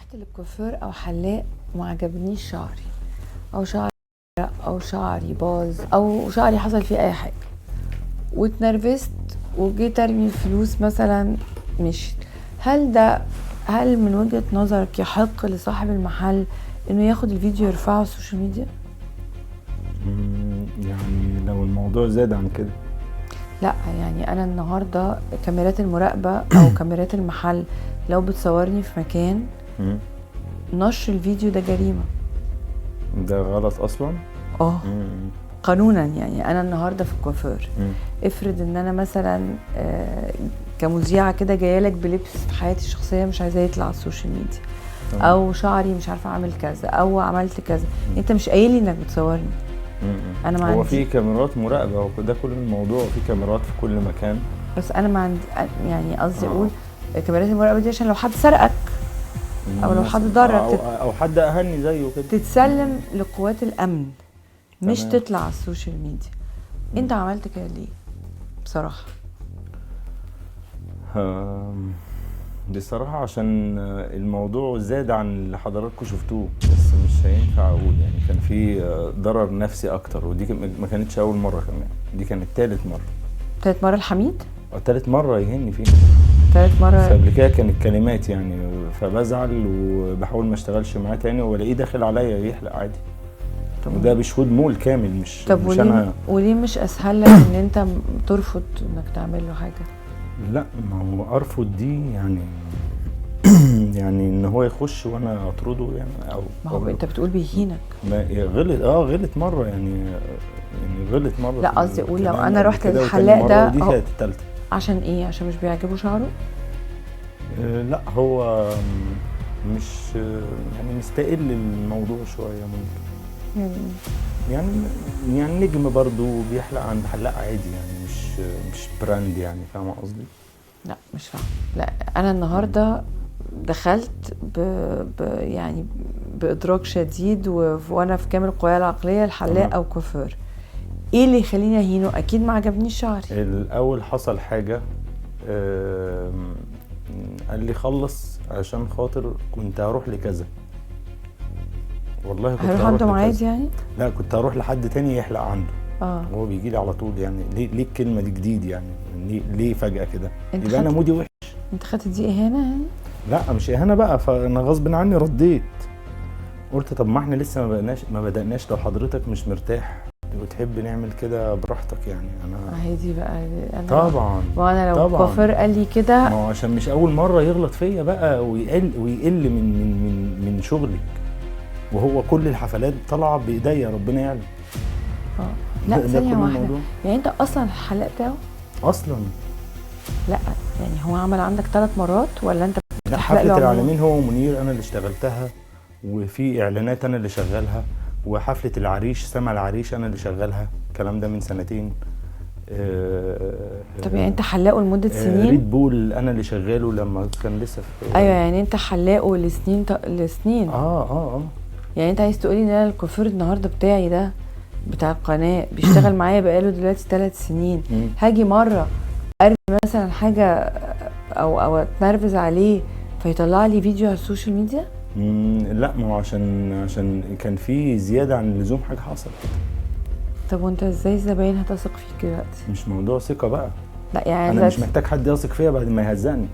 رحت للكوافير او حلاق وما عجبنيش شعري او شعري او شعري باظ او شعري حصل فيه اي حاجه واتنرفزت وجيت ارمي فلوس مثلا مشيت. هل من وجهة نظرك يحق لصاحب المحل انه ياخد الفيديو يرفعه على السوشيال ميديا؟ يعني لو الموضوع زاد عن كده لا، يعني انا النهارده كاميرات المراقبه او كاميرات المحل لو بتصورني في مكان نشر الفيديو ده جريمه. ده غلط اصلا. قانونا. يعني انا النهارده في الكوافير، افرض ان انا مثلا كمذيعه كده جايه لك بلبس في حياتي الشخصيه مش عايزاه يطلع على السوشيال ميديا، او شعري مش عارفه اعمل كذا او عملت كذا، انت مش قايل لي انك بتصورني. انا ما هو في كاميرات مراقبه وده كل الموضوع، في كاميرات في كل مكان، بس انا ما عندي، يعني قصدي اقول كاميرات المراقبه دي عشان لو حد سرقك او لو حد ضرك او حد اهني زيه كده تتسلم لقوات الامن، مش تطلع على السوشيال ميديا. انت عملت كده ليه بصراحه؟ بصراحه عشان الموضوع زاد عن اللي حضراتكم شفتوه، بس مش هينفع اقول. يعني كان في ضرر نفسي اكتر، ودي ما كانتش اول مره، كمان دي كانت ثالث مره الحميد ثالث مره يهني فيها. ثالث مره قبل كده كانت كلمات يعني، فبزعل وبحاول ما اشتغلش معاه تاني والاقيه داخل عليا يحلق عادي. وده بشهود مول كامل، مش طب مش انا. وليه مش اسهل لك ان انت ترفض انك تعمل له حاجه؟ لا، ما هو ارفض دي يعني يعني ان هو يخش وانا اطرده يعني، او ما هو انت بتقول بيهينك. غلط غلط مره يعني غلط مره. لا قصدي اقول لو انا رحت للحلاق ده ودي كانت الثالثه. عشان ايه؟ عشان مش بيعجبه شعره؟ لا، هو مش يعني مستقل الموضوع شويه ممكن. يعني نجم برضو بيحلق عند حلاق عادي، يعني مش براند، يعني فاهمه قصدي؟ لا مش فاهمه. لا انا النهارده دخلت يعني بادراك شديد وانا في كامل قوايا العقليه الحلاق او كوافير. ايه اللي يخليني اهينه؟ اكيد ما عجبنيش شعري. الاول حصل حاجه، قال لي خلص عشان خاطر كنت هروح لكذا. والله كنت هروح عنده معاد يعني؟ لا، كنت هروح لحد تاني يحلق عنده. هو بيجي لي على طول يعني. ليه الكلمه دي جديد يعني؟ ليه فجاه كده؟ يبقى انا مودي وحش. انت خدت دي اهانه يعني؟ لا مش اهانه بقى، فانا غصب عني رديت. قلت طب ما احنا لسه ما بدأناش، لو حضرتك مش مرتاح وتحب نعمل كده براحتك يعني. انا هي دي بقى انا طبعا، وانا لو كوافير قال لي كده، ما هو عشان مش اول مره يغلط فيا بقى ويقل من شغلي، وهو كل الحفلات طالعه بايديا ربنا يعلم. لا ثانيه واحده، يعني انت اصلا الحلاق بتاعه اصلا؟ لا يعني هو عمل عندك 3 مرات ولا انت؟ لا، حفله العالمين هو ومنير انا اللي اشتغلتها، وفي اعلانات انا اللي شغالها، وحفله العريش سما العريش انا اللي شغالها. الكلام ده من سنتين. طب يعني انت حلاقه لمده سنين؟ ريد بول انا اللي شغاله لما كان لسه في ايوه، يعني انت حلاقه لسنين. يعني انت عايز تقولي ان انا الكوافير النهارده بتاعي ده بتاع القناه بيشتغل معايا بقاله دلوقتي 3 سنين، هاجي مره ارمي مثلا حاجه او اتنرفز عليه فيطلع لي فيديو على السوشيال ميديا؟ لا، ما هو عشان كان في زياده عن اللزوم، حاجه حصلت. طب وانت ازاي الزباين هتثق فيك دلوقتي؟ مش موضوع ثقه بقى. لا يعني انا مش محتاج حد يثق فيا بعد ما يهزقني.